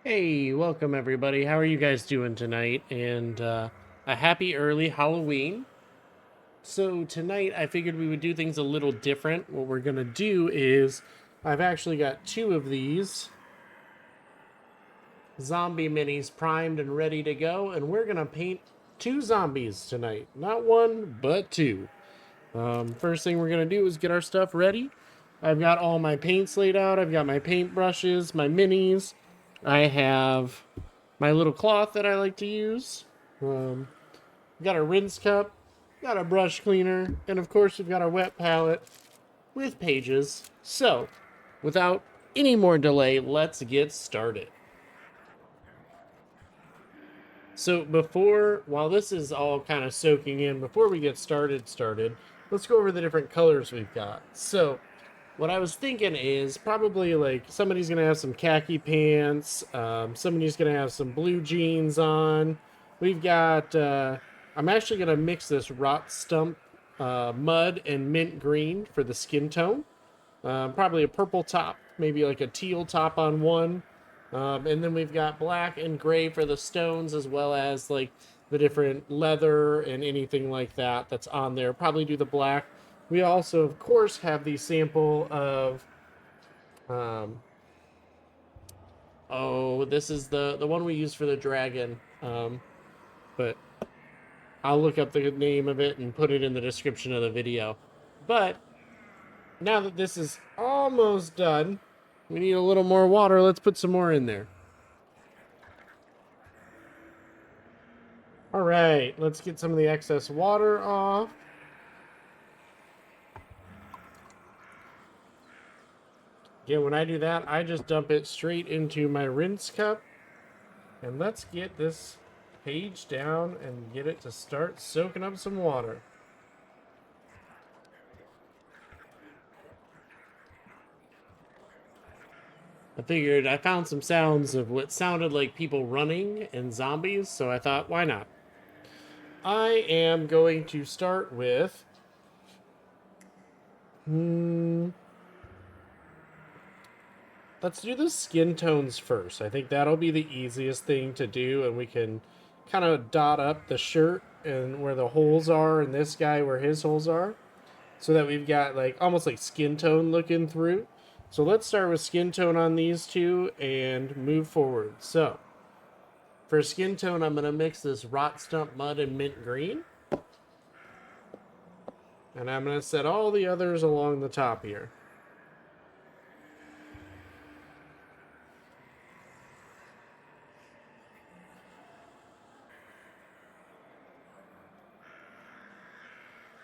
Hey, welcome everybody. How are you guys doing tonight? And a happy early Halloween. So tonight I figured we would do things a little different. What we're going to do is I've actually got two of these zombie minis primed and ready to go, and we're going to paint two zombies tonight. Not one, but two. First thing we're going to do is get our stuff ready. I've got all my paints laid out. I've got my paint brushes, my minis. I have my little cloth that I like to use. Um, got a rinse cup, got a brush cleaner, and of course we've got our wet palette with pages. So, without any more delay, let's get started. So while this is all kind of soaking in, before we get started, let's go over the different colors we've got. So, what I was thinking is probably like somebody's gonna have some khaki pants, somebody's gonna have some blue jeans on. We've got. I'm actually gonna mix this Rotstump Mud and mint green for the skin tone. Probably a purple top, maybe like a teal top on one. And then we've got black and gray for the stones, as well as like the different leather and anything like that that's on there. Probably do the black. We also, of course, have the sample of. Um, oh, this is the one we use for the dragon. But I'll look up the name of it and put it in the description of the video. But now that this is almost done, we need a little more water. Let's put some more in there. All right, let's get some of the excess water off. Again, when I do that, I just dump it straight into my rinse cup. And let's get this page down and get it to start soaking up some water. I found some sounds of what sounded like people running and zombies, so I thought, why not? I am going to start with. Let's do the skin tones first. I think that'll be the easiest thing to do, and we can kind of dot up the shirt and where the holes are, and this guy where his holes are, so that we've got like almost like skin tone looking through. So let's start with skin tone on these two and move forward. So for skin tone, I'm going to mix this Rotstump Mud and Mint Green. And I'm going to set all the others along the top here.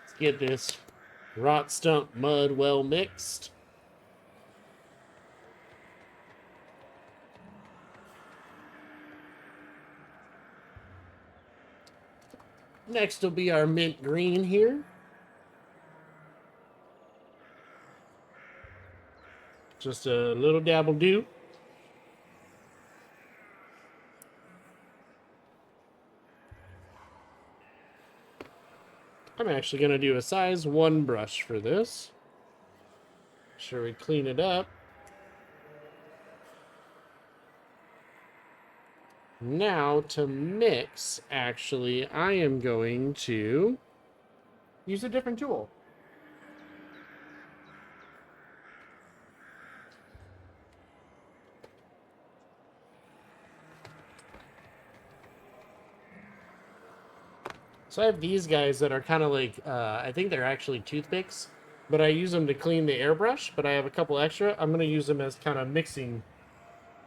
Let's get this Rotstump Mud well mixed. Next will be our mint green here. Just a little dab will do. I'm actually going to do a size 1 brush for this. Make sure we clean it up. Now to mix, actually, I am going to use a different tool. So I have these guys that are kind of like, I think they're actually toothpicks, but I use them to clean the airbrush, but I have a couple extra. I'm going to use them as kind of mixing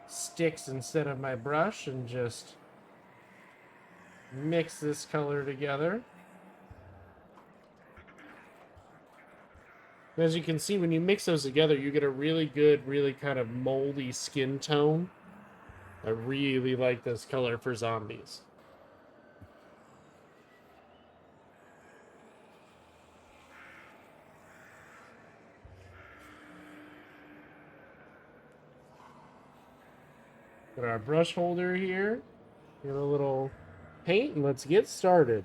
sticks instead of my brush and just mix this color together. As you can see, when you mix those together, you get a really good, really kind of moldy skin tone. I really like this color for zombies. Got our brush holder here. Get a little paint and let's get started.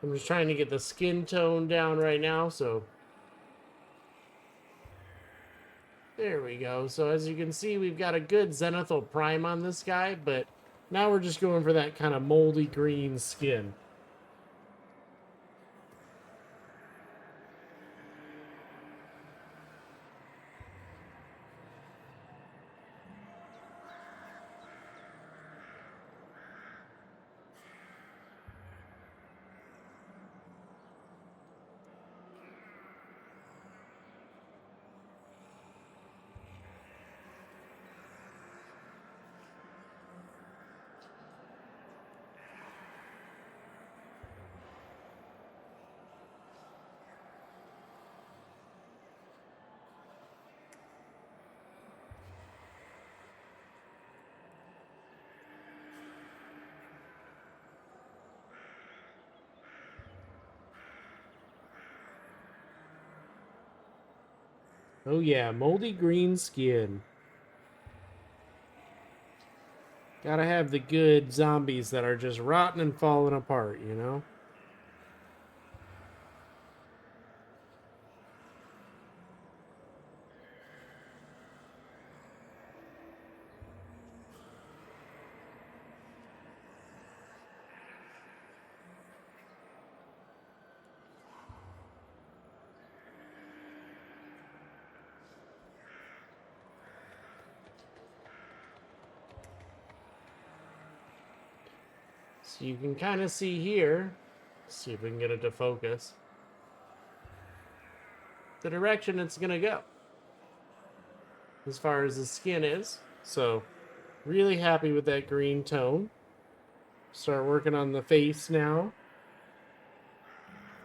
I'm just trying to get the skin tone down right now, so there we go. So as you can see, we've got a good zenithal prime on this guy, but now we're just going for that kind of moldy green skin. Oh yeah, moldy green skin. Gotta have the good zombies that are just rotting and falling apart, you know? So you can kind of see here, see if we can get it to focus, the direction it's gonna go as far as the skin is. So really happy with that green tone. Start working on the face now.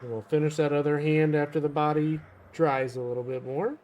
And we'll finish that other hand after the body dries a little bit more.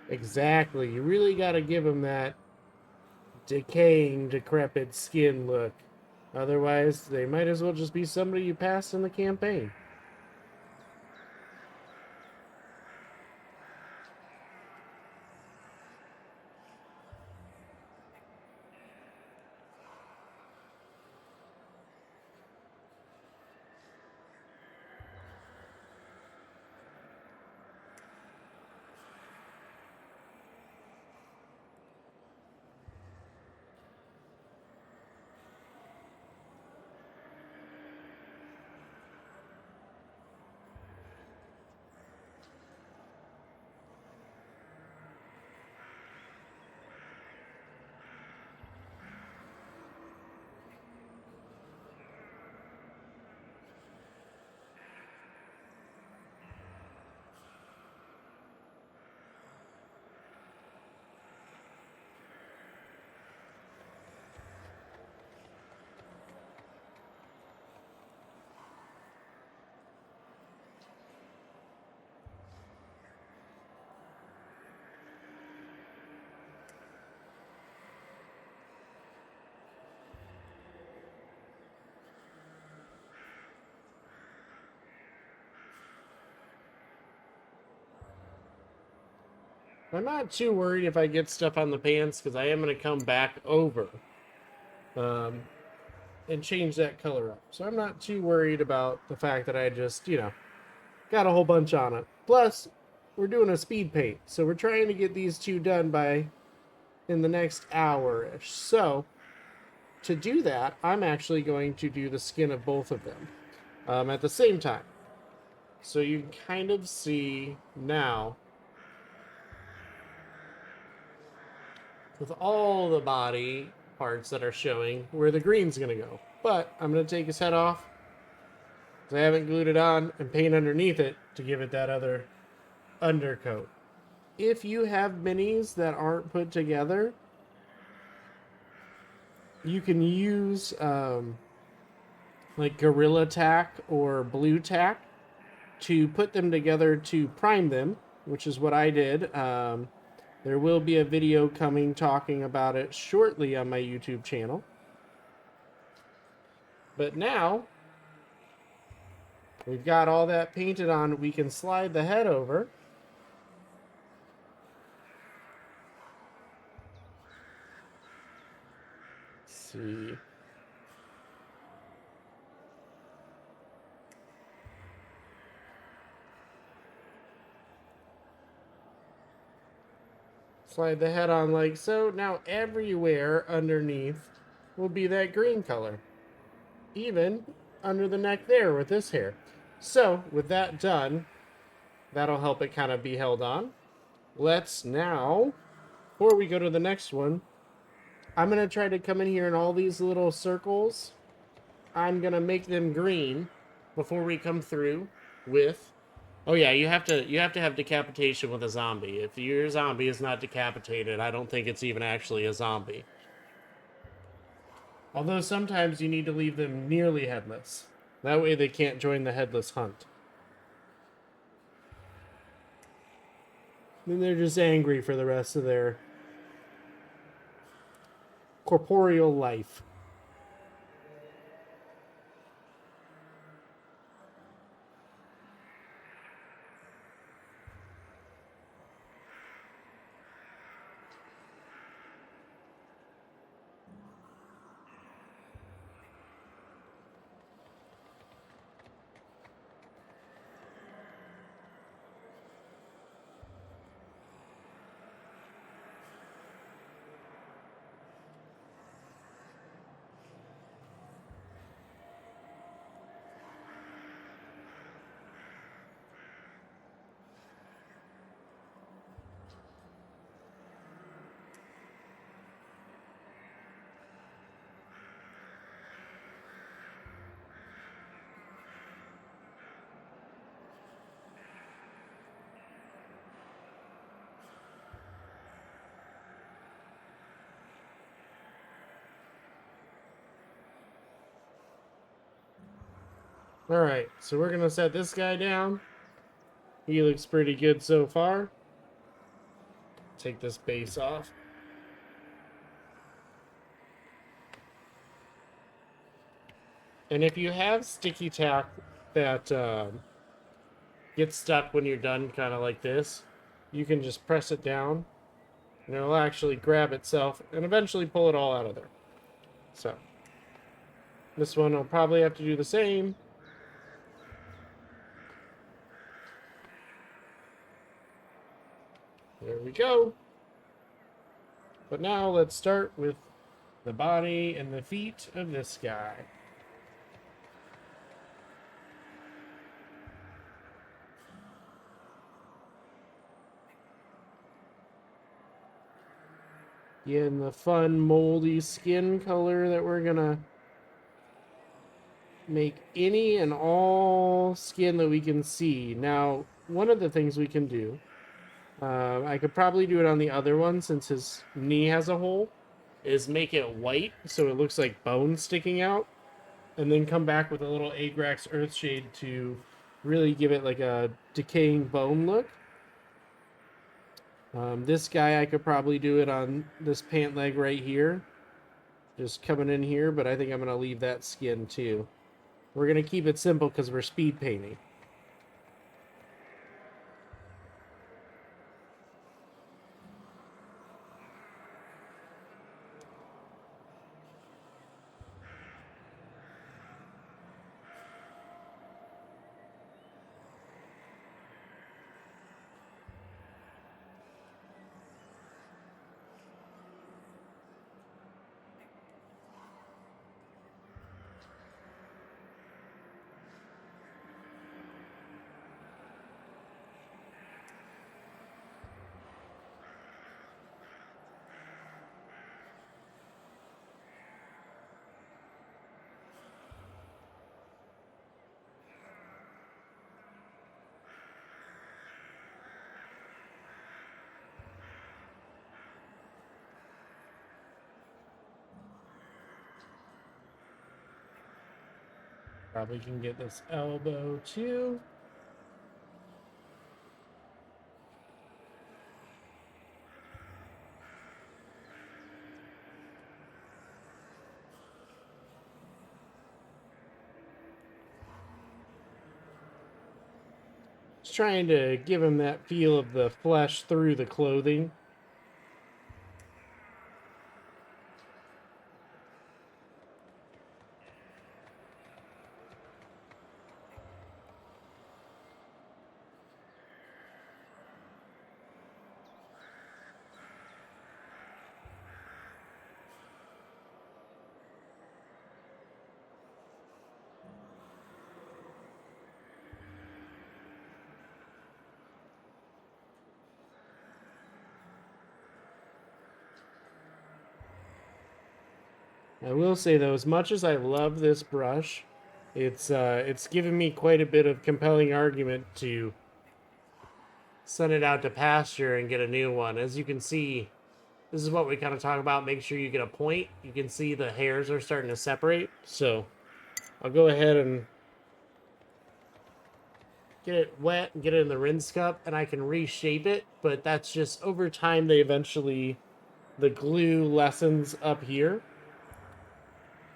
Exactly. You really got to give them that decaying, decrepit skin look. Otherwise, they might as well just be somebody you passed in the campaign. I'm not too worried if I get stuff on the pants because I am going to come back over um, and change that color up. So I'm not too worried about the fact that I just, got a whole bunch on it. Plus, we're doing a speed paint. So we're trying to get these two done by in the next hour-ish. So to do that, I'm actually going to do the skin of both of them at the same time. So you can kind of see now with all the body parts that are showing where the green's going to go. But I'm going to take his head off, I haven't glued it on, and paint underneath it to give it that other undercoat. If you have minis that aren't put together, you can use like Gorilla Tack or Blue Tack to put them together to prime them, which is what I did. There will be a video coming talking about it shortly on my YouTube channel. But now, we've got all that painted on, we can slide the head over. Let's see. Slide the head on like so. Now everywhere underneath will be that green color. Even under the neck there with this hair. So with that done, that'll help it kind of be held on. Let's now, before we go to the next one, I'm going to try to come in here in all these little circles. I'm going to make them green before we come through with... Oh yeah, you have to have decapitation with a zombie. If your zombie is not decapitated, I don't think it's even actually a zombie. Although sometimes you need to leave them nearly headless. That way they can't join the headless hunt. Then they're just angry for the rest of their corporeal life. Alright, so we're going to set this guy down. He looks pretty good so far. Take this base off. And if you have sticky tack that gets stuck when you're done, kind of like this, you can just press it down, and it'll actually grab itself and eventually pull it all out of there. So, this one will probably have to do the same. There we go. But now let's start with the body and the feet of this guy. Getting the fun moldy skin color that we're gonna make any and all skin that we can see. Now, one of the things we can do, I could probably do it on the other one since his knee has a hole, is make it white so it looks like bone sticking out, and then come back with a little Agrax Earthshade to really give it like a decaying bone look. This guy, I could probably do it on this pant leg right here. Just coming in here, but I think I'm going to leave that skin too. We're going to keep it simple because we're speed painting. Probably can get this elbow too. Just trying to give him that feel of the flesh through the clothing. I will say though, as much as I love this brush, it's given me quite a bit of compelling argument to send it out to pasture and get a new one. As you can see, this is what we kind of talk about. Make sure you get a point. You can see the hairs are starting to separate. So I'll go ahead and get it wet and get it in the rinse cup, and I can reshape it. But that's just over time, the glue lessens up here,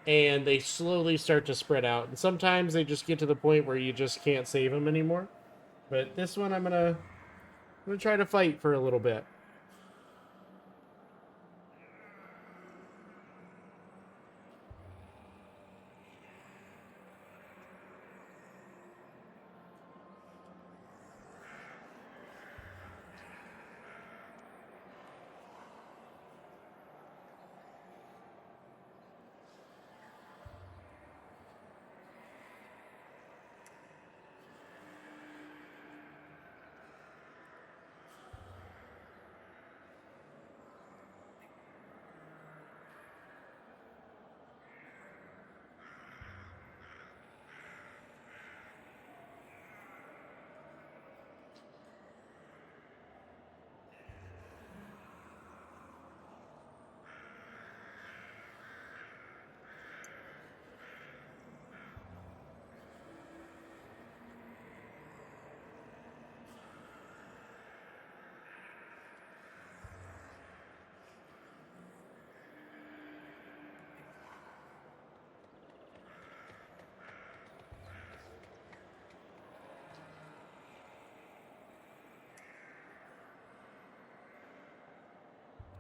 and they slowly start to spread out. And sometimes they just get to the point where you just can't save them anymore. But this one, I'm gonna try to fight for a little bit.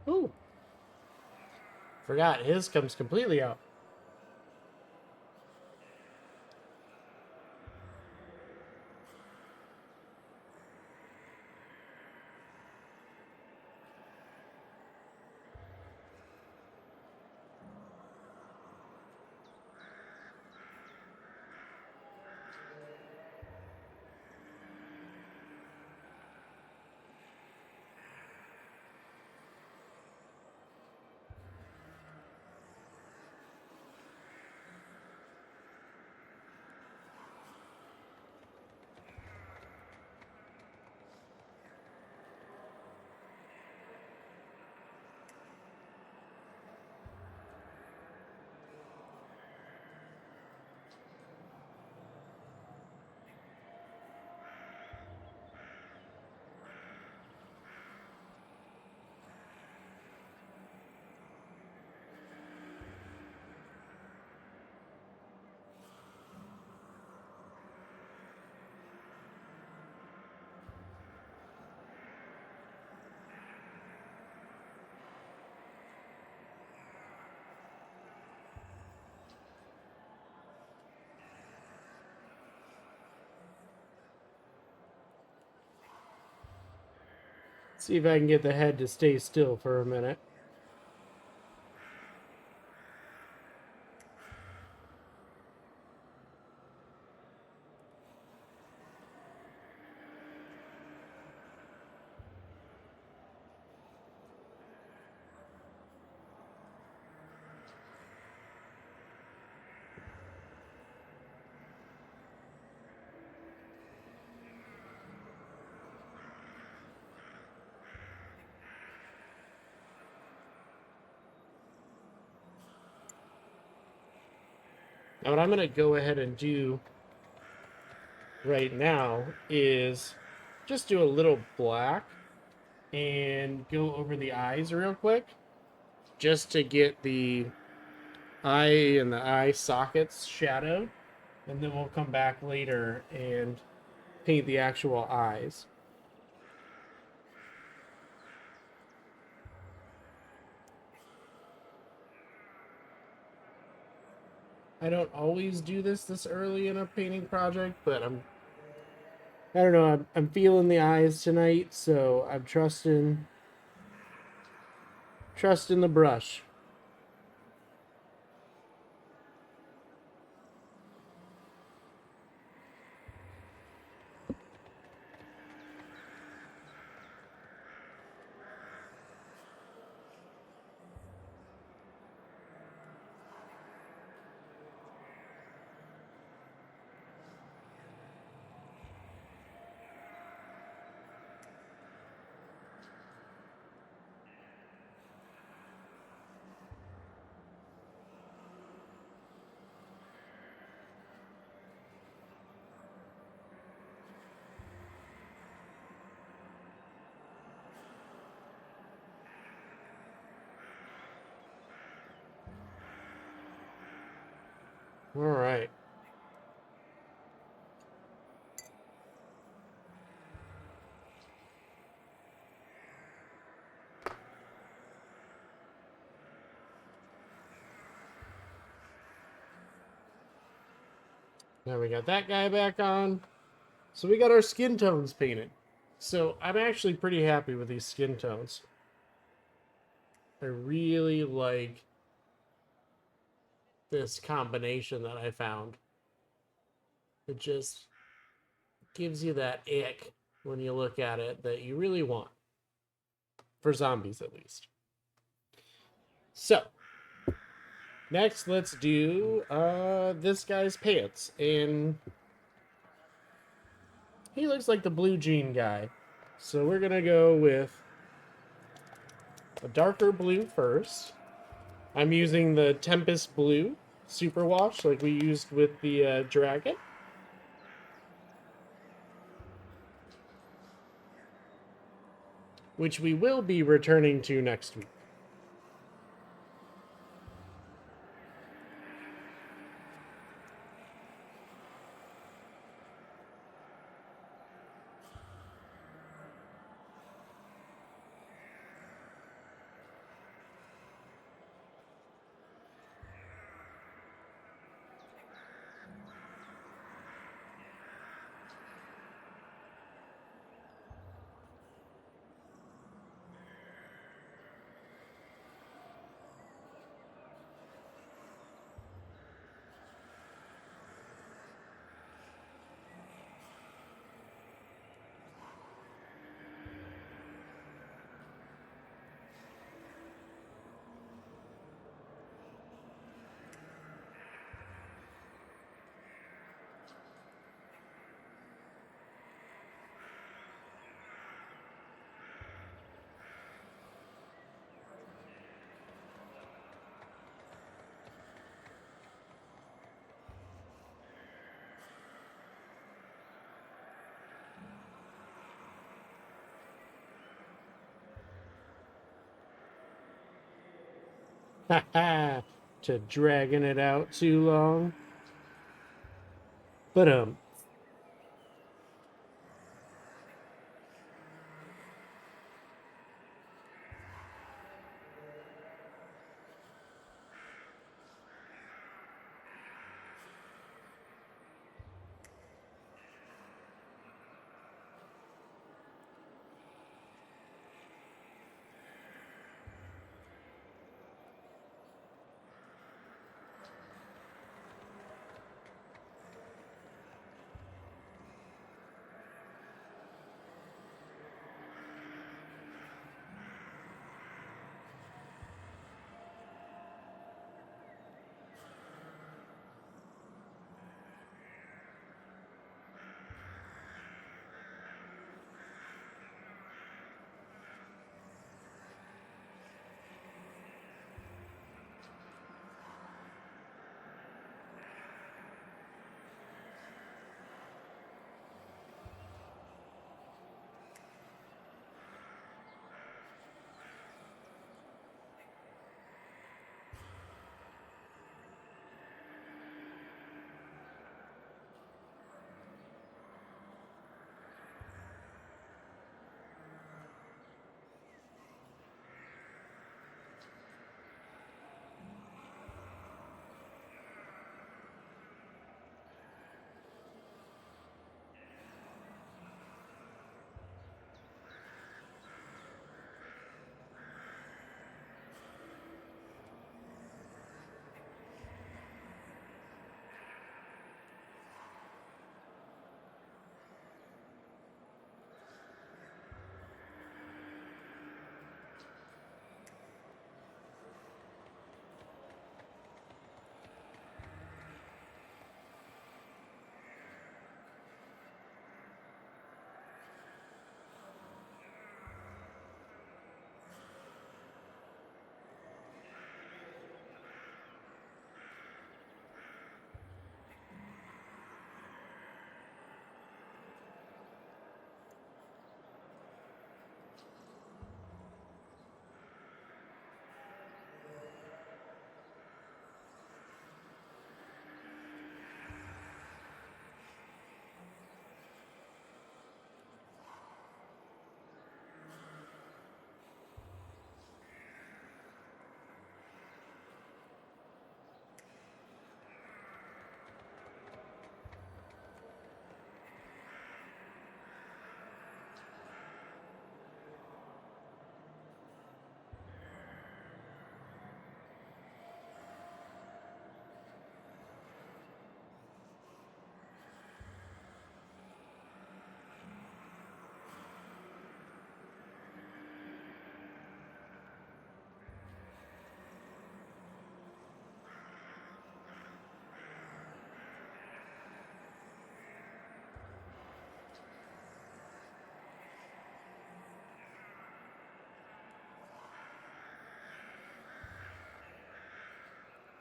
Ooh, forgot his comes completely out. See if I can get the head to stay still for a minute. And what I'm going to go ahead and do right now is just do a little black and go over the eyes real quick just to get the eye and the eye sockets shadowed, and then we'll come back later and paint the actual eyes. I don't always do this early in a painting project, but I don't know, I'm feeling the eyes tonight, so I'm trusting the brush. All right. Now we got that guy back on. So we got our skin tones painted. So I'm actually pretty happy with these skin tones. I really like this combination that I found. It just gives you that ick when you look at it that you really want. For zombies, at least. So, next let's do this guy's pants. And he looks like the blue jean guy. So we're going to go with a darker blue first. I'm using the Tempest Blue Superwash like we used with the dragon. Which we will be returning to next week. Haha, to dragging it out too long. But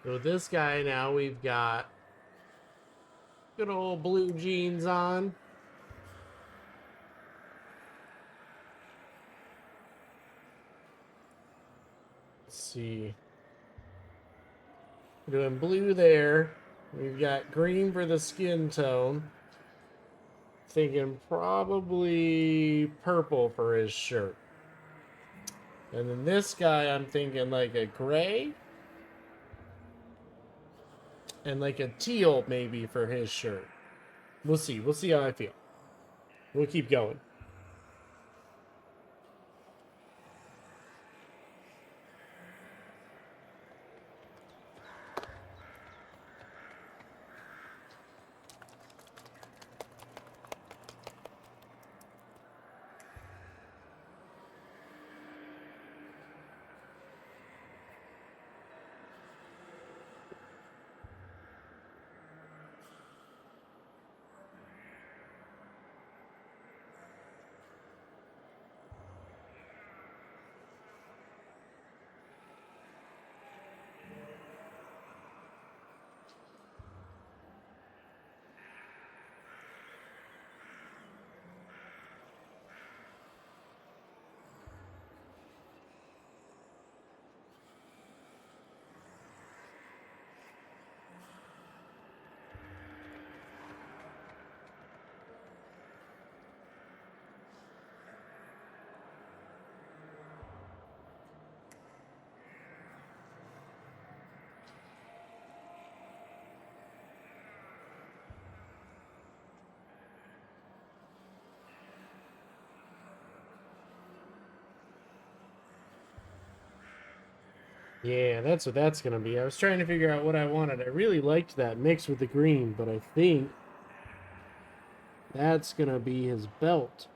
So this guy now we've got good old blue jeans on. Let's see. We're doing blue there. We've got green for the skin tone. Thinking probably purple for his shirt. And then this guy, I'm thinking like a gray. And like a teal maybe for his shirt. We'll see. We'll see how I feel. We'll keep going. Yeah, that's what that's going to be. I was trying to figure out what I wanted. I really liked that mix with the green, but I think that's going to be his belt.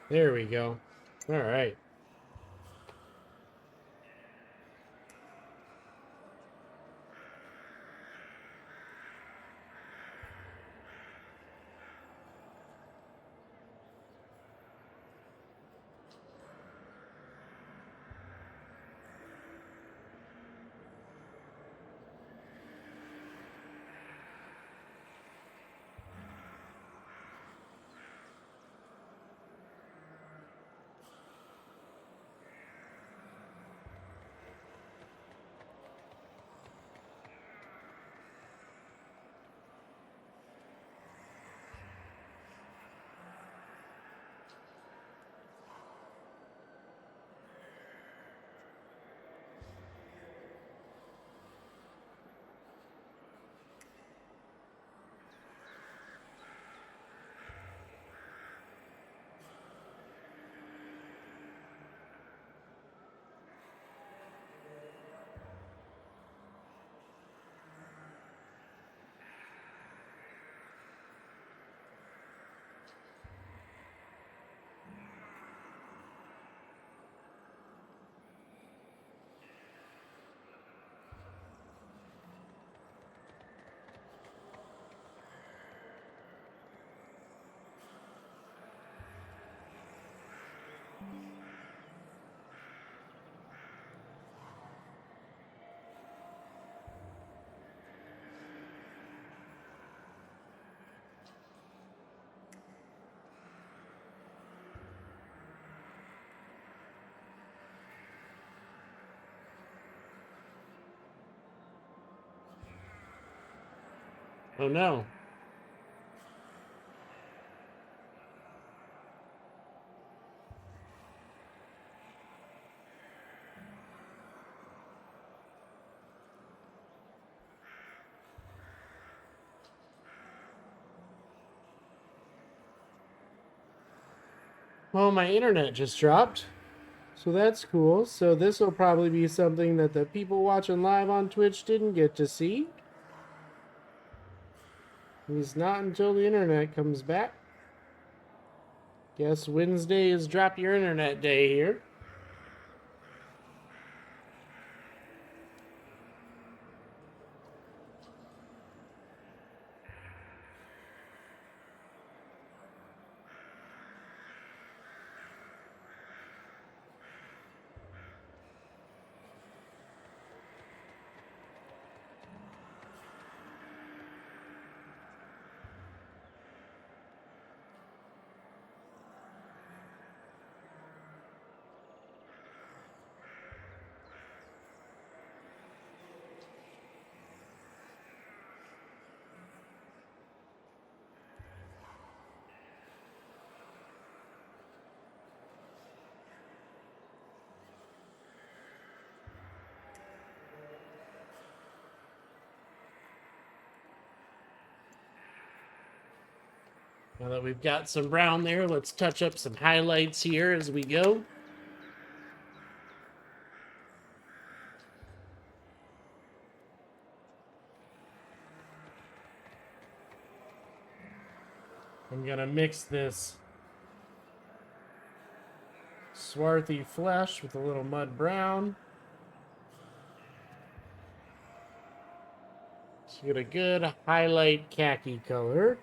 There we go. All right. Oh no. Well, my internet just dropped. So that's cool. So this will probably be something that the people watching live on Twitch didn't get to see. It's not until the internet comes back. Guess Wednesday is drop your internet day here. Now that we've got some brown there, let's touch up some highlights here as we go. I'm gonna mix this Swarthy Flesh with a little mud brown. So get a good highlight khaki color.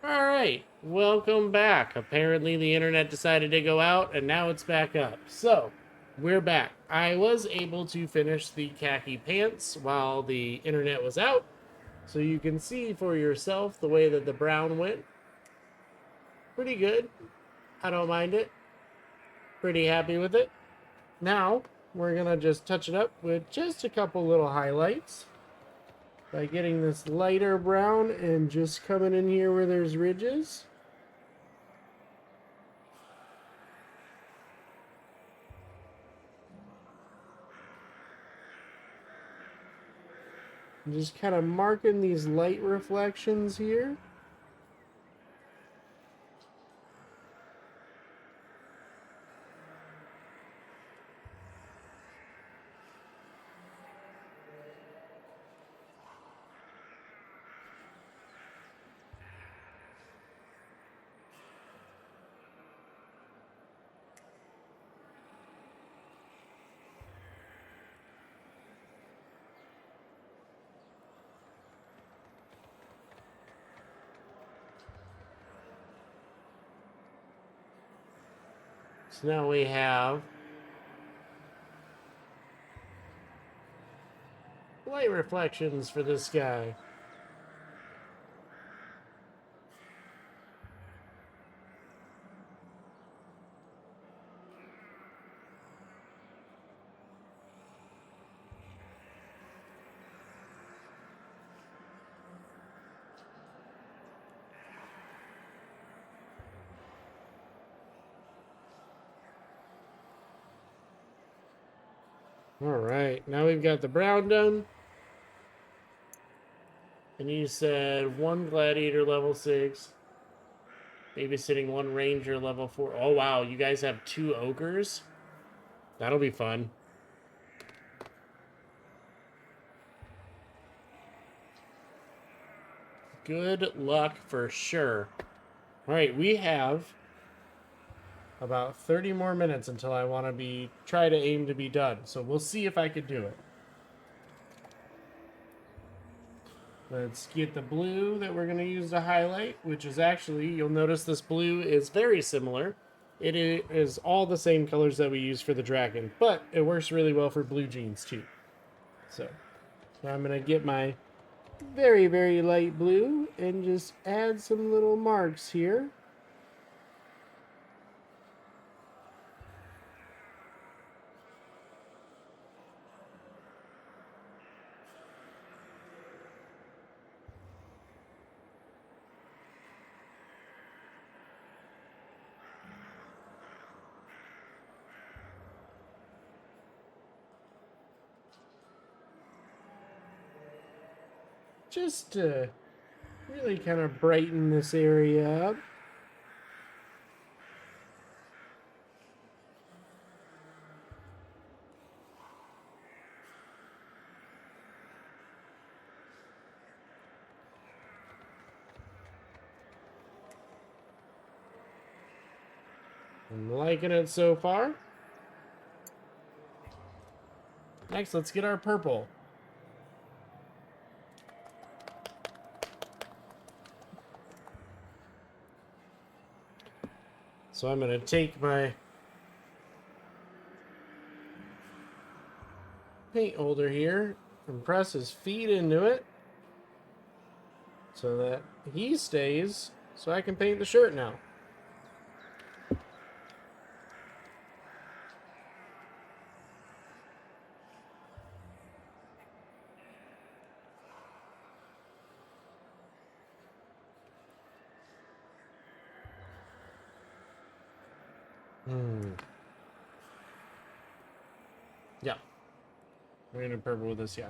Alright, welcome back. Apparently the internet decided to go out and now it's back up. So, we're back. I was able to finish the khaki pants while the internet was out. So you can see for yourself the way that the brown went. Pretty good. I don't mind it. Pretty happy with it. Now, we're going to just touch it up with just a couple little highlights. By getting this lighter brown and just coming in here where there's ridges. And just kind of marking these light reflections here. So now we have light reflections for this guy. Alright, now we've got the brown done. And you said one gladiator level 6. Babysitting one ranger level 4. Oh wow, you guys have 2 ogres? That'll be fun. Good luck for sure. Alright, we have about 30 more minutes until I want to try to aim to be done. So we'll see if I could do it. Let's get the blue that we're going to use to highlight, which is actually, you'll notice this blue is very similar. It is all the same colors that we use for the dragon, but it works really well for blue jeans too. So now I'm going to get my very, very light blue and just add some little marks here. Just to really kind of brighten this area up. I'm liking it so far. Next, let's get our purple. So I'm going to take my paint holder here and press his feet into it so that he stays so I can paint the shirt now. Yeah. Runic Purple with this guy.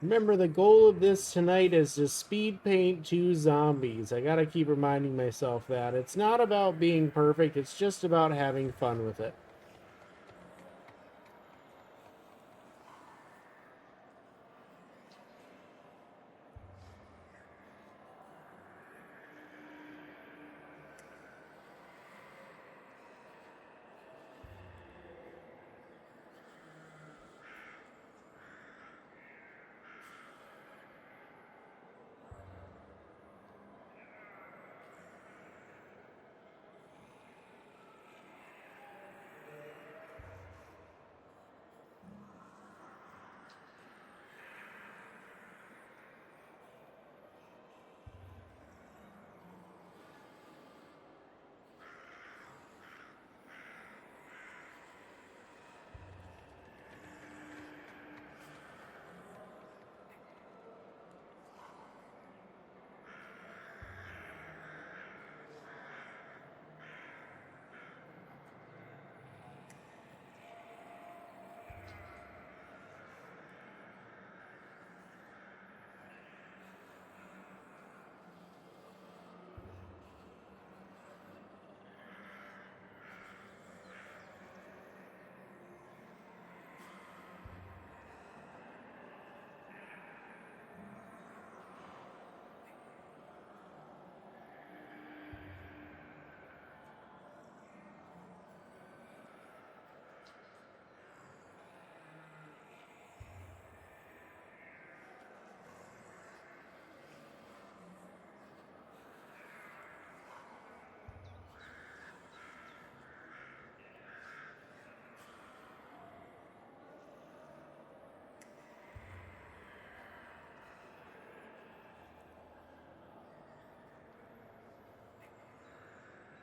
Remember, the goal of this tonight is to speed paint 2 zombies. I gotta keep reminding myself that. It's not about being perfect, it's just about having fun with it.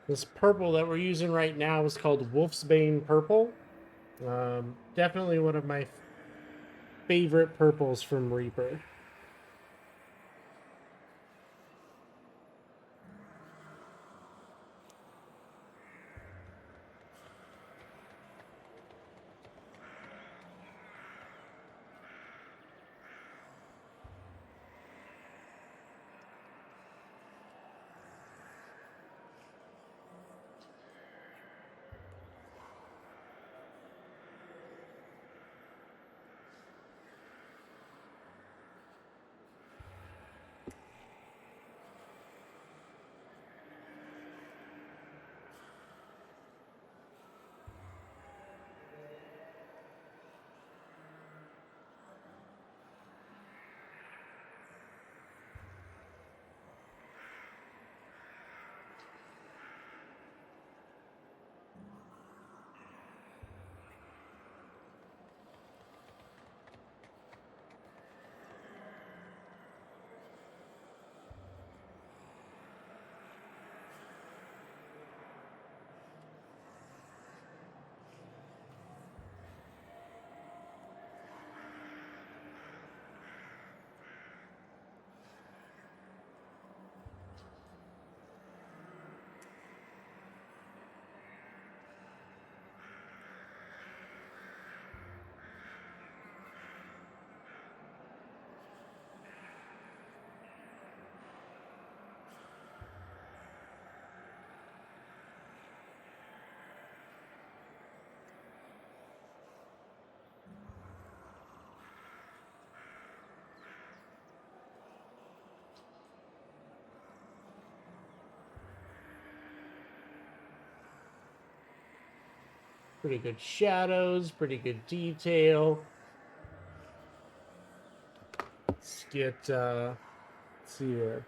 This purple that we're using right now is called Wolfsbane Purple. Definitely one of my favorite purples from Reaper. Pretty good shadows, pretty good detail. Let's get, let's see here.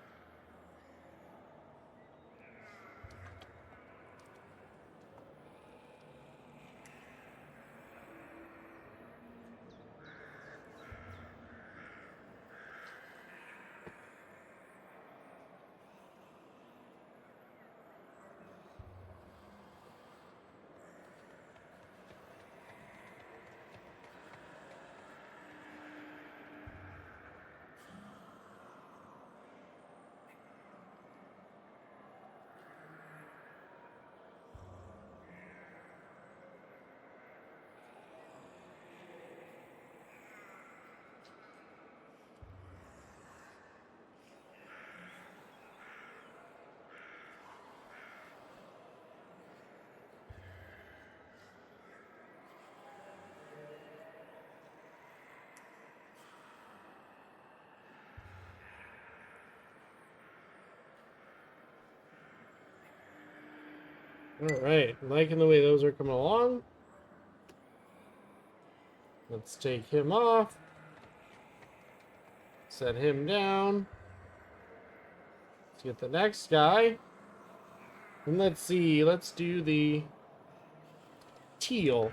All right, liking the way those are coming along. Let's take him off. Set him down. Let's get the next guy. And let's see, let's do the teal.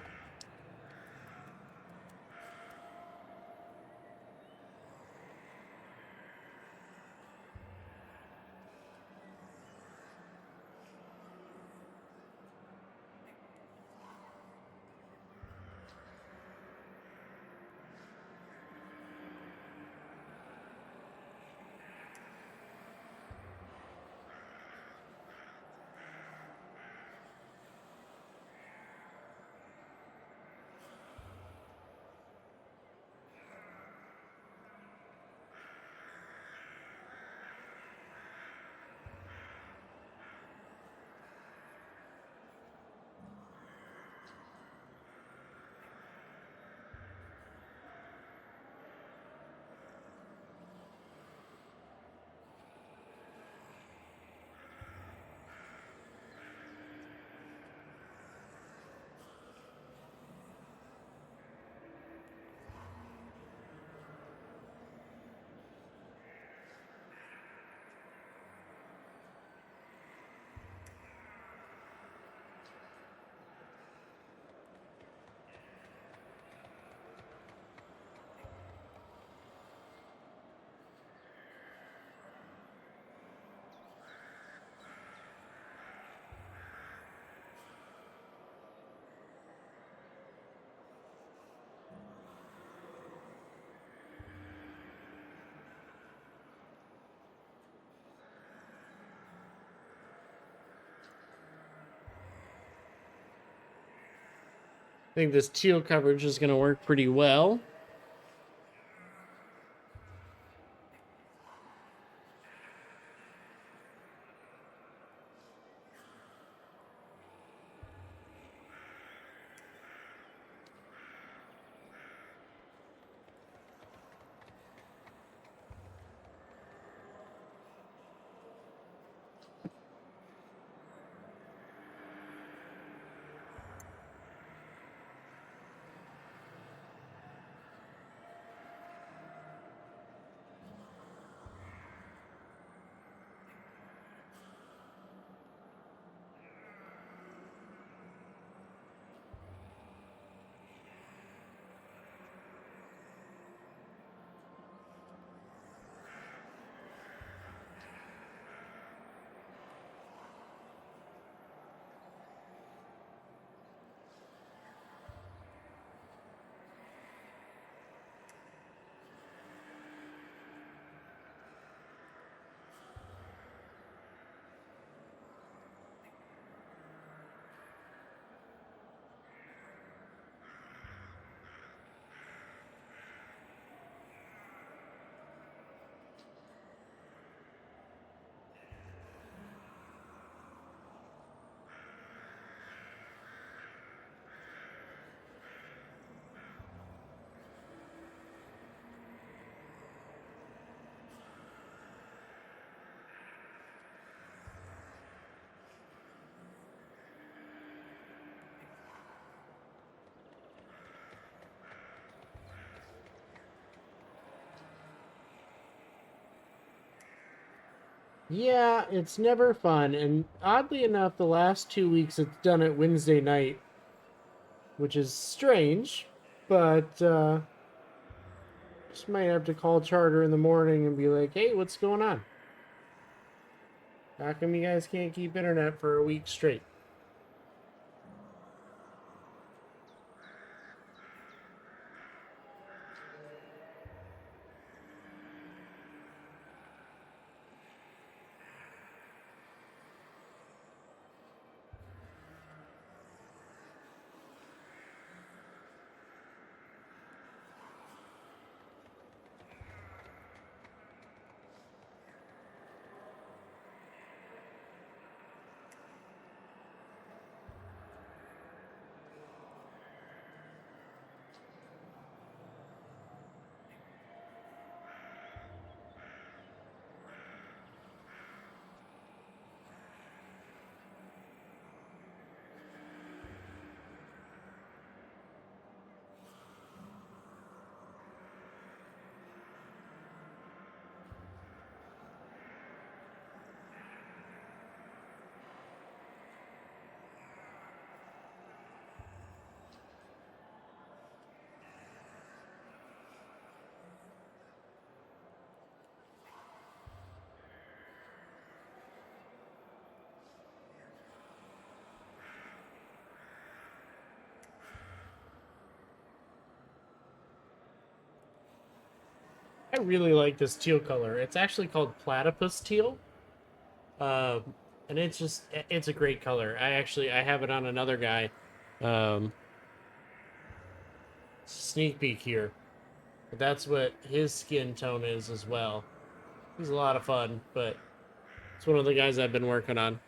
I think this teal coverage is going to work pretty well. Yeah, it's never fun, and oddly enough, the last 2 weeks it's done it Wednesday night, which is strange, but just might have to call Charter in the morning and be like, hey, what's going on? How come you guys can't keep internet for a week straight? I really like this teal color. It's actually called Platypus Teal. Um, and it's a great color. I have it on another guy. Um, sneak peek here. But that's what his skin tone is as well. He's a lot of fun, but it's one of the guys I've been working on.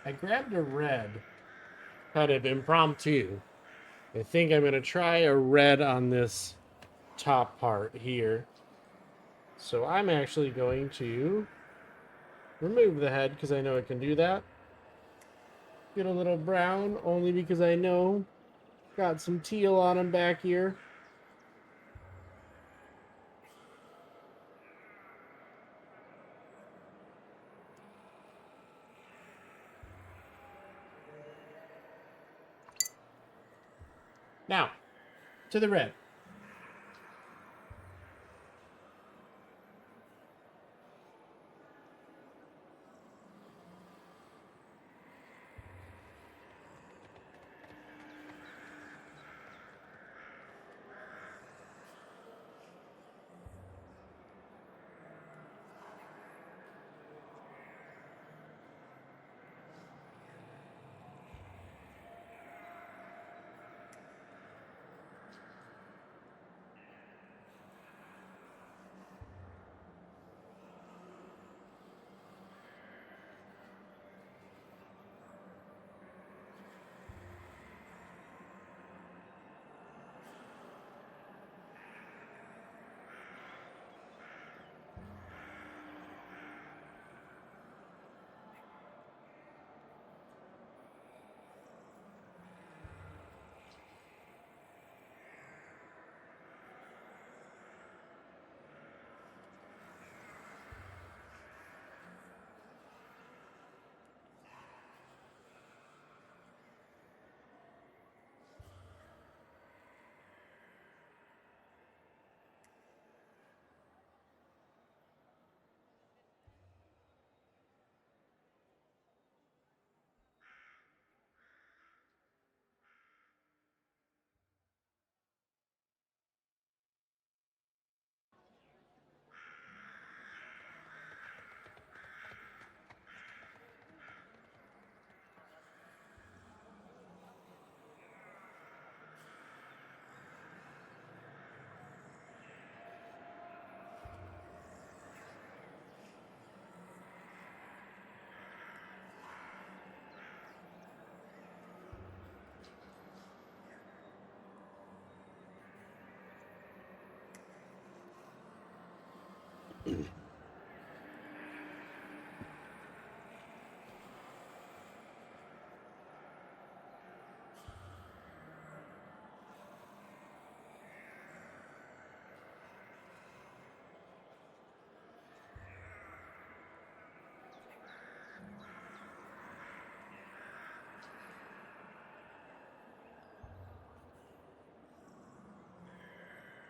I grabbed a red, kind of impromptu. I think I'm going to try a red on this top part here. So I'm actually going to remove the head because I know it can do that. Get a little brown only because I know got some teal on him back here. Now, to the red.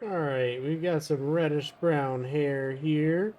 Alright, we've got some reddish brown hair here.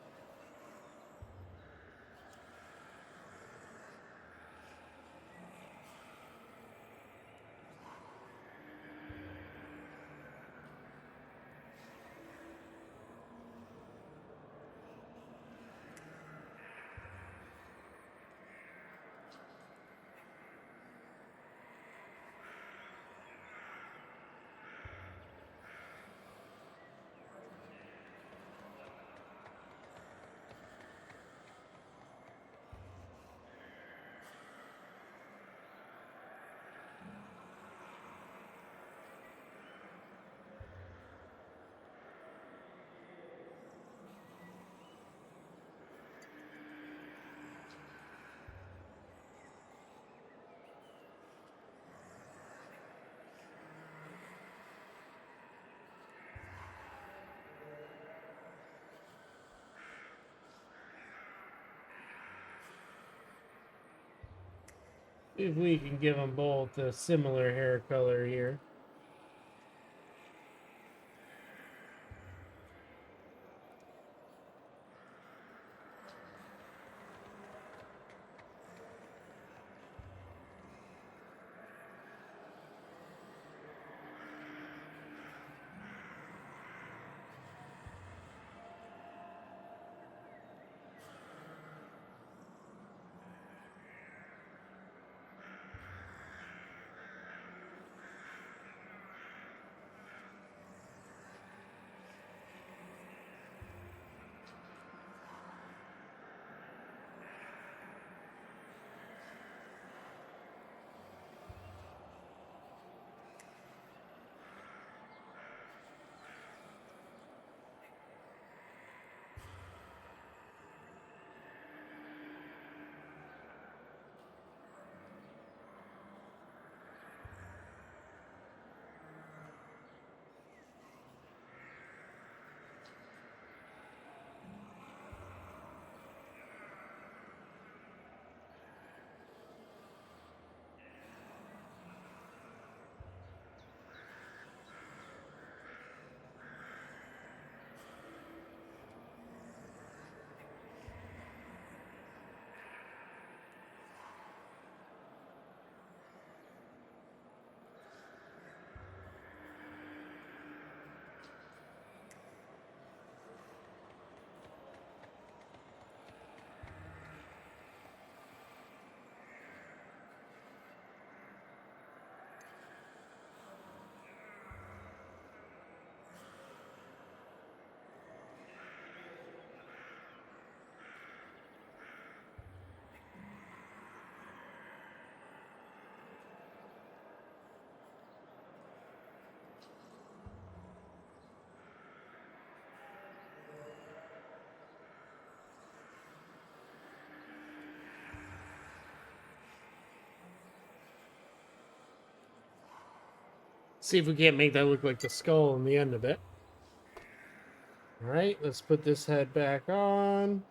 If we can give them both a similar hair color here. See if we can't make that look like the skull on the end of it. Alright, let's put this head back on.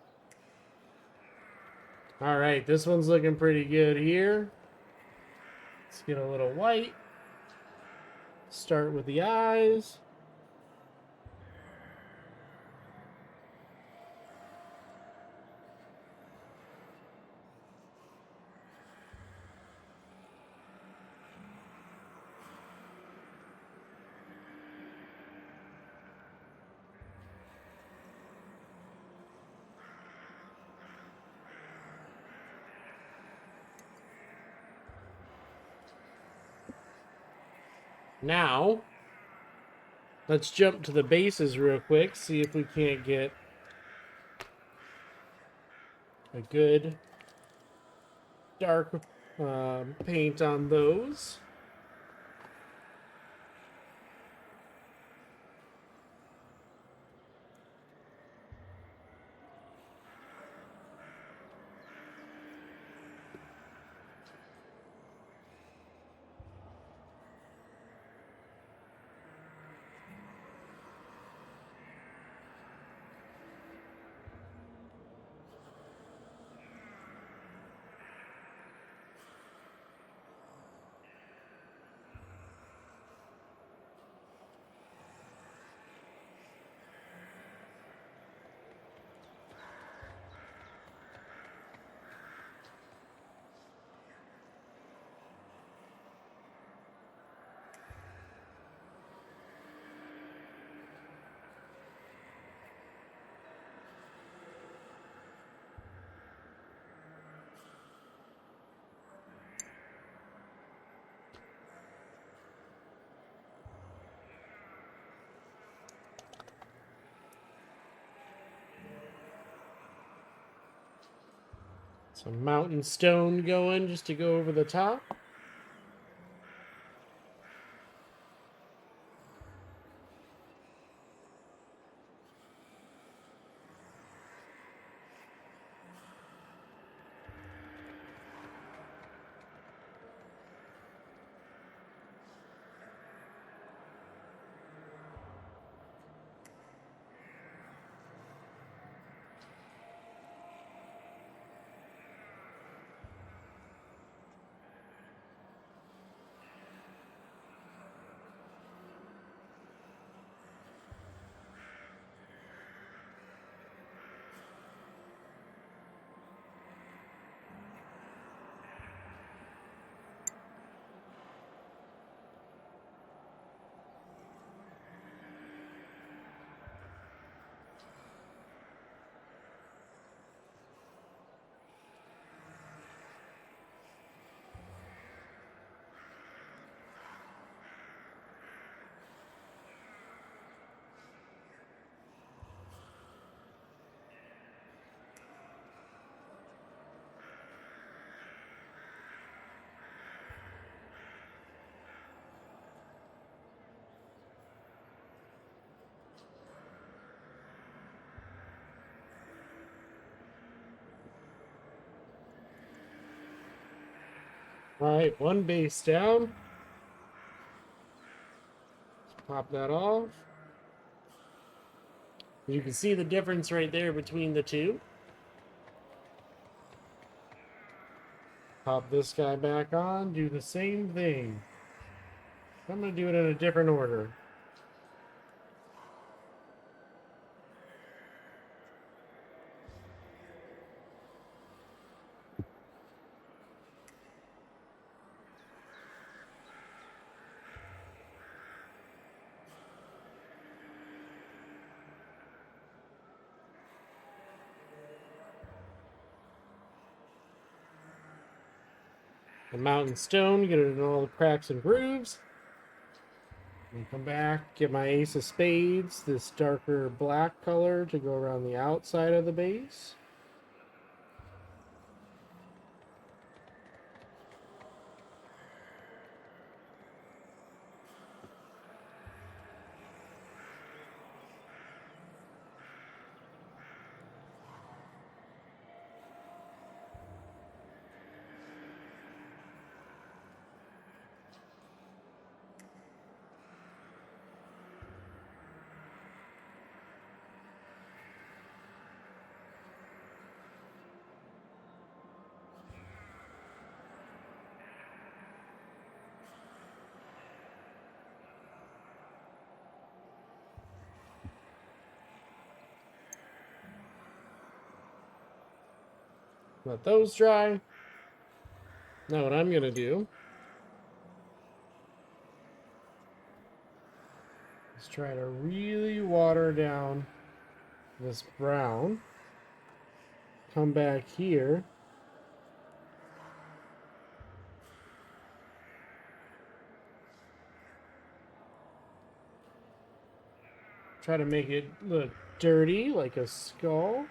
Alright, this one's looking pretty good here. Let's get a little white. Start with the eyes. Now, let's jump to the bases real quick, see if we can't get a good dark paint on those. Some mountain stone going just to go over the top. All right, one base down. Pop that off. You can see the difference right there between the two. Pop this guy back on, do the same thing. I'm going to do it in a different order. The mountain stone, get it in all the cracks and grooves. And come back, get my ace of spades, this darker black color to go around the outside of the base. Let those dry. Now what I'm going to do is try to really water down this brown. Come back here. Try to make it look dirty, like a skull.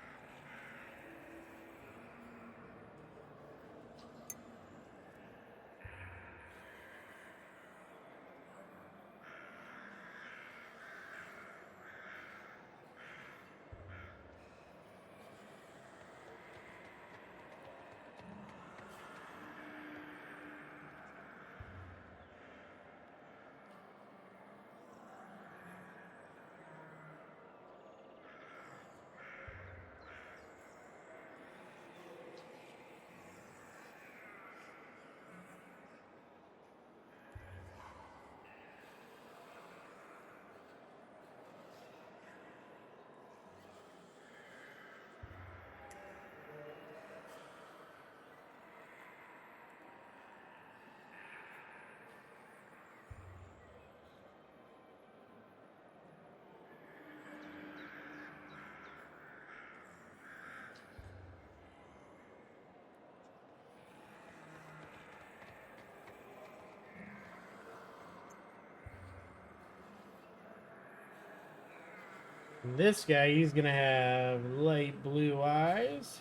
This guy, he's gonna have light blue eyes.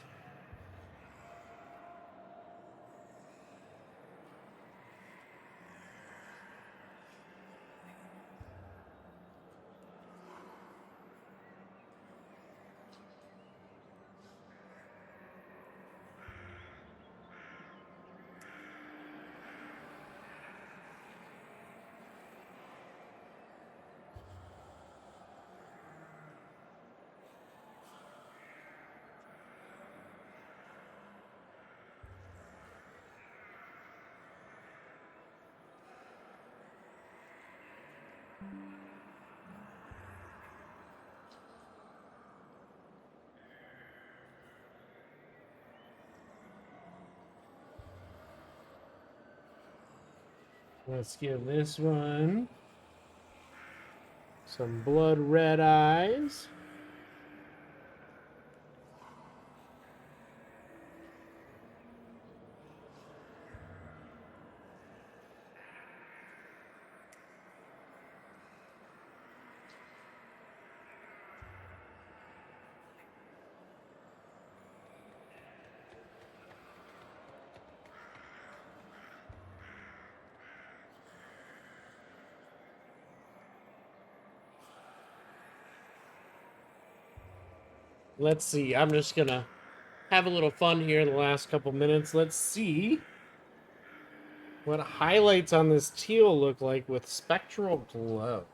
Let's give this one some blood red eyes. Let's see. I'm just going to have a little fun here in the last couple minutes. Let's see what highlights on this teal look like with Spectral Glow.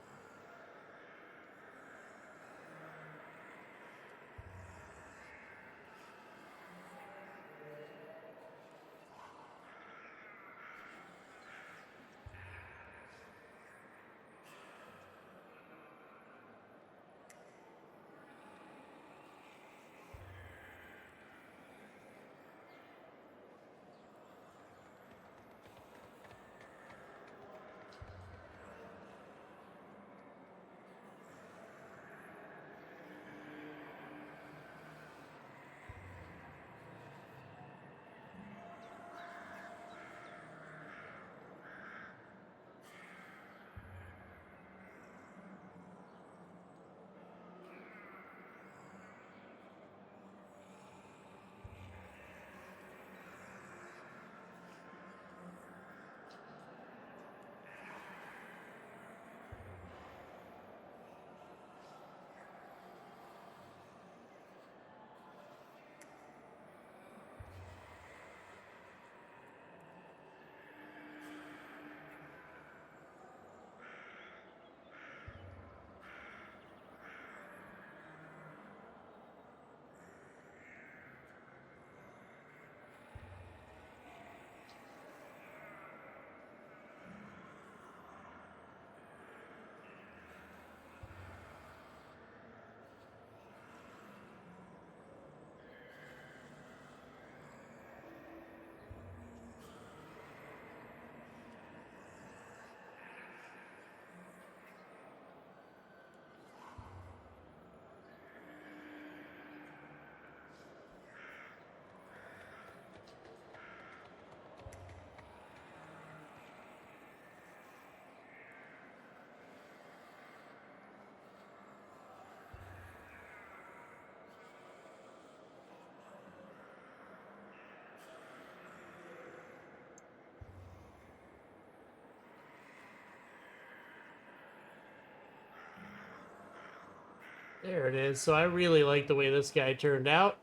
There it is. So I really like the way this guy turned out.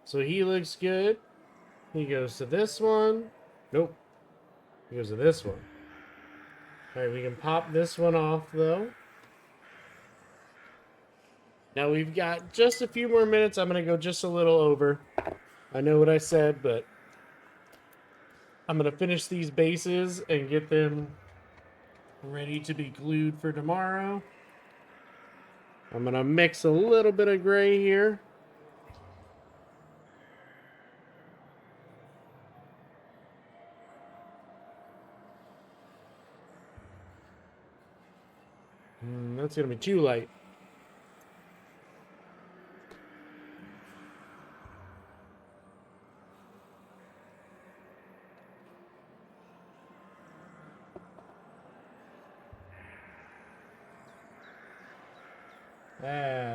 So he looks good. He goes to this one. Nope. He goes to this one. All right, we can pop this one off, though. Now we've got just a few more minutes. I'm going to go just a little over. I know what I said, but I'm going to finish these bases and get them ready to be glued for tomorrow. I'm going to mix a little bit of gray here. That's going to be too light.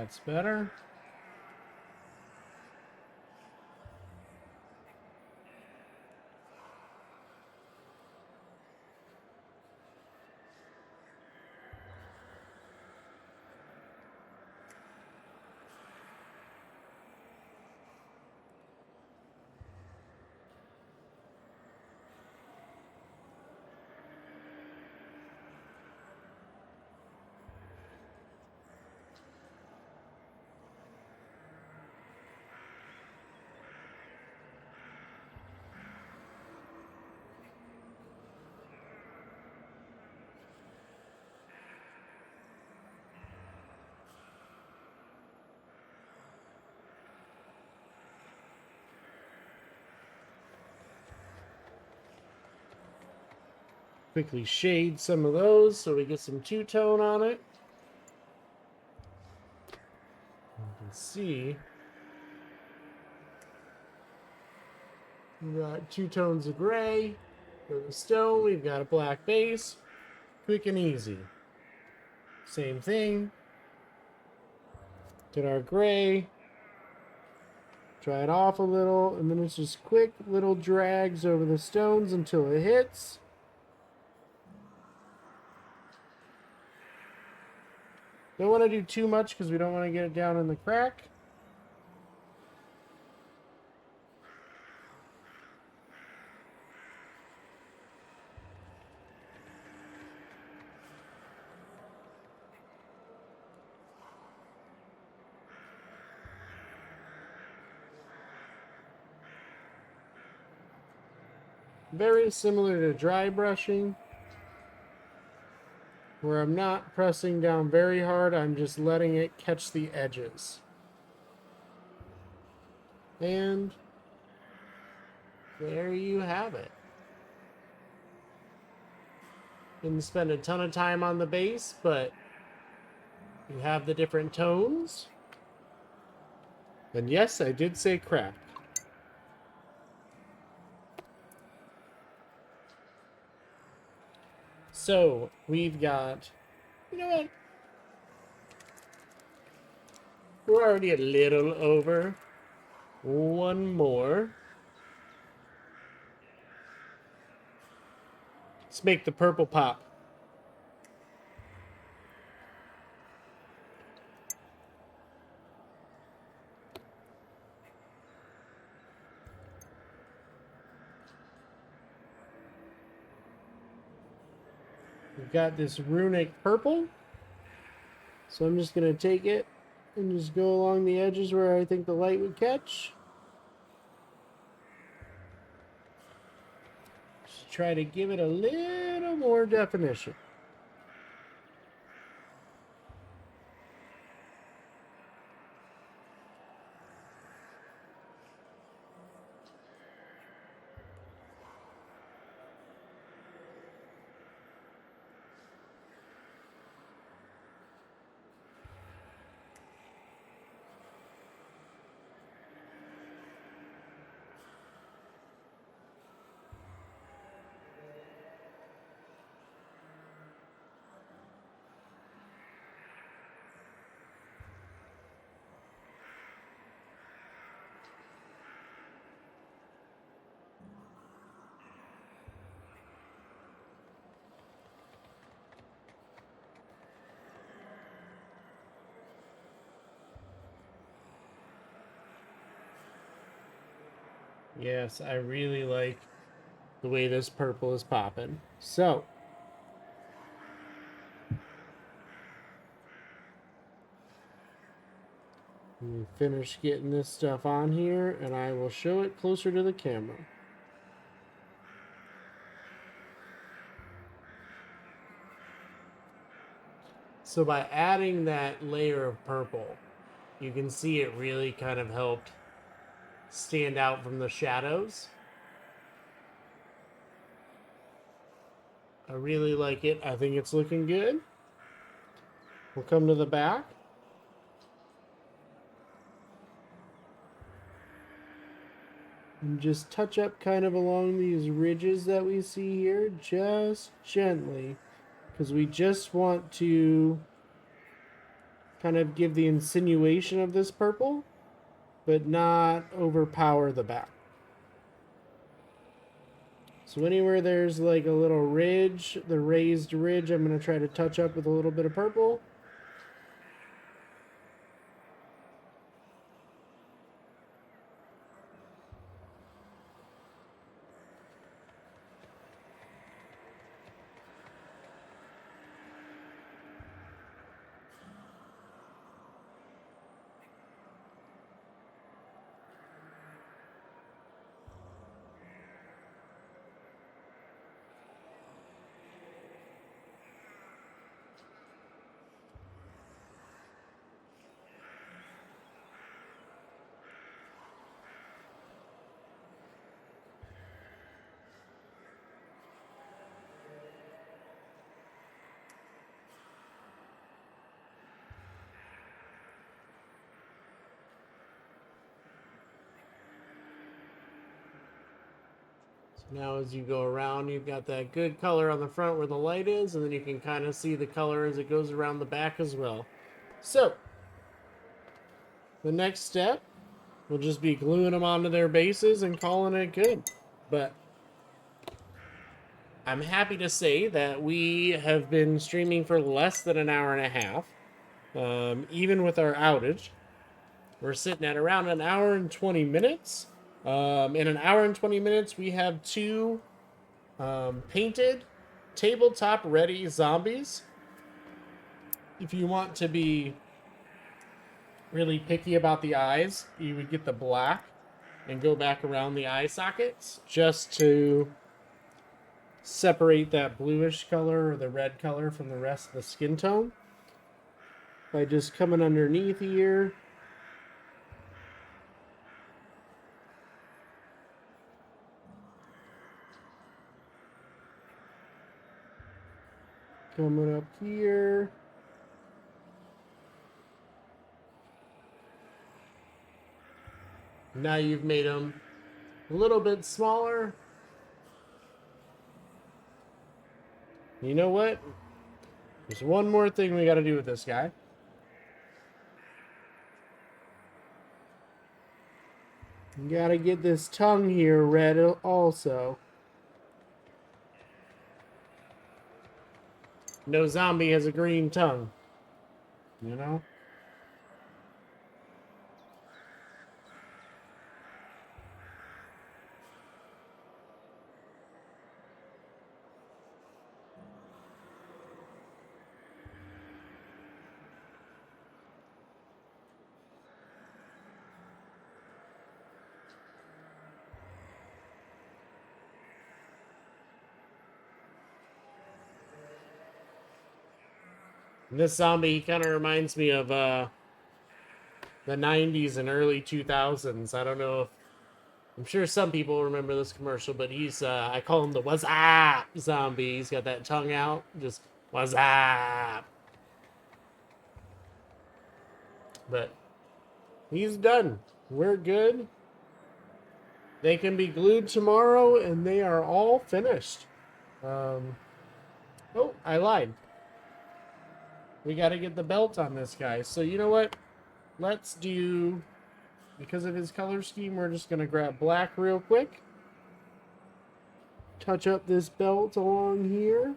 That's better. quickly shade some of those so we get some two-tone on it. You can see we've got 2 tones of gray. For the stone, we've got a black base. Quick and easy. Same thing. Get our gray. Dry it off a little, and then it's just quick little drags over the stones until it hits. Don't want to do too much because we don't want to get it down in the crack. Very similar to dry brushing, where I'm not pressing down very hard, I'm just letting it catch the edges. And there you have it. Didn't spend a ton of time on the base, but you have the different tones. And yes, I did say crap. So we've got, you know what? We're already a little over. One more. Let's make the purple pop. We've got this Runic Purple. So I'm just going to take it and just go along the edges where I think the light would catch. Just try to give it a little more definition. Yes, I really like the way this purple is popping. So, let me finish getting this stuff on here, and I will show it closer to the camera. So by adding that layer of purple, you can see it really kind of helped stand out from the shadows. I really like it. I think it's looking good. We'll come to the back. And just touch up kind of along these ridges that we see here, just gently, because we just want to kind of give the insinuation of this purple, but not overpower the back. So anywhere there's like a little ridge, the raised ridge, I'm going to try to touch up with a little bit of purple. Now as you go around, you've got that good color on the front where the light is, and then you can kind of see the color as it goes around the back as well. So, the next step will just be gluing them onto their bases and calling it good. But I'm happy to say that we have been streaming for less than an hour and a half, even with our outage. We're sitting at around an hour and 20 minutes. In an hour and 20 minutes, we have two painted, tabletop ready zombies. If you want to be really picky about the eyes, you would get the black and go back around the eye sockets just to separate that bluish color or the red color from the rest of the skin tone by just coming underneath here. Coming up here. Now you've made them a little bit smaller. You know what? There's one more thing we got to do with this guy. You got to get this tongue here red also. No zombie has a green tongue. You know? This zombie kind of reminds me of the 90s and early 2000s. I don't know if... I'm sure some people remember this commercial, but he's... I call him the what's up zombie. He's got that tongue out. Just what's up. But he's done. We're good. They can be glued tomorrow, and they are all finished. Oh, I lied. We got to get the belt on this guy. So you know what? Let's do, because of his color scheme, we're just going to grab black real quick. Touch up this belt along here.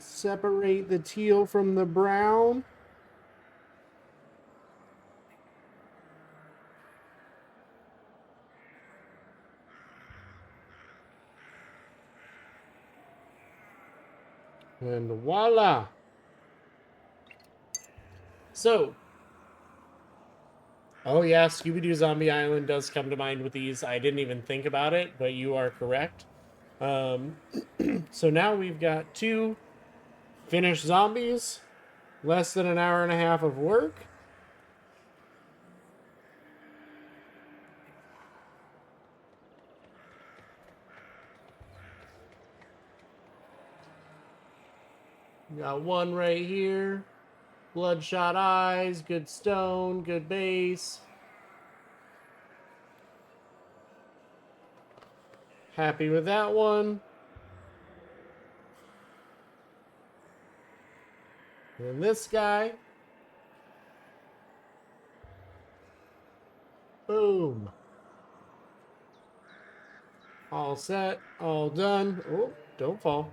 Separate the teal from the brown. And voila. So, oh yeah, Scooby-Doo Zombie Island does come to mind with these. I didn't even think about it, but you are correct. So now we've got two finished zombies, less than an hour and a half of work. Got one right here. Bloodshot eyes, good stone, good base. Happy with that one. And this guy. Boom. All set, all done. Oh, don't fall.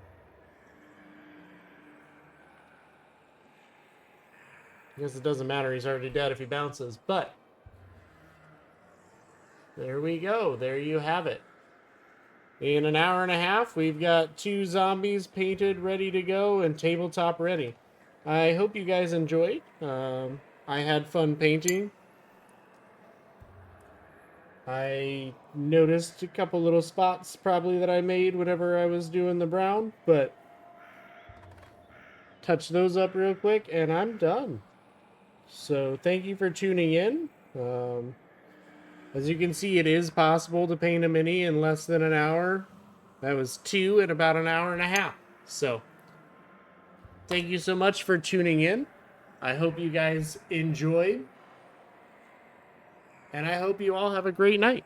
I guess it doesn't matter. He's already dead if he bounces. But there we go. There you have it. In an hour and a half, we've got two zombies painted, ready to go, and tabletop ready. I hope you guys enjoyed. I had fun painting. I noticed a couple little spots probably that I made whenever I was doing the brown, but touch those up real quick and I'm done. So thank you for tuning in. As you can see, it is possible to paint a mini in less than an hour. That was 2 in about an hour and a half. So, thank you so much for tuning in. I hope you guys enjoyed. And I hope you all have a great night.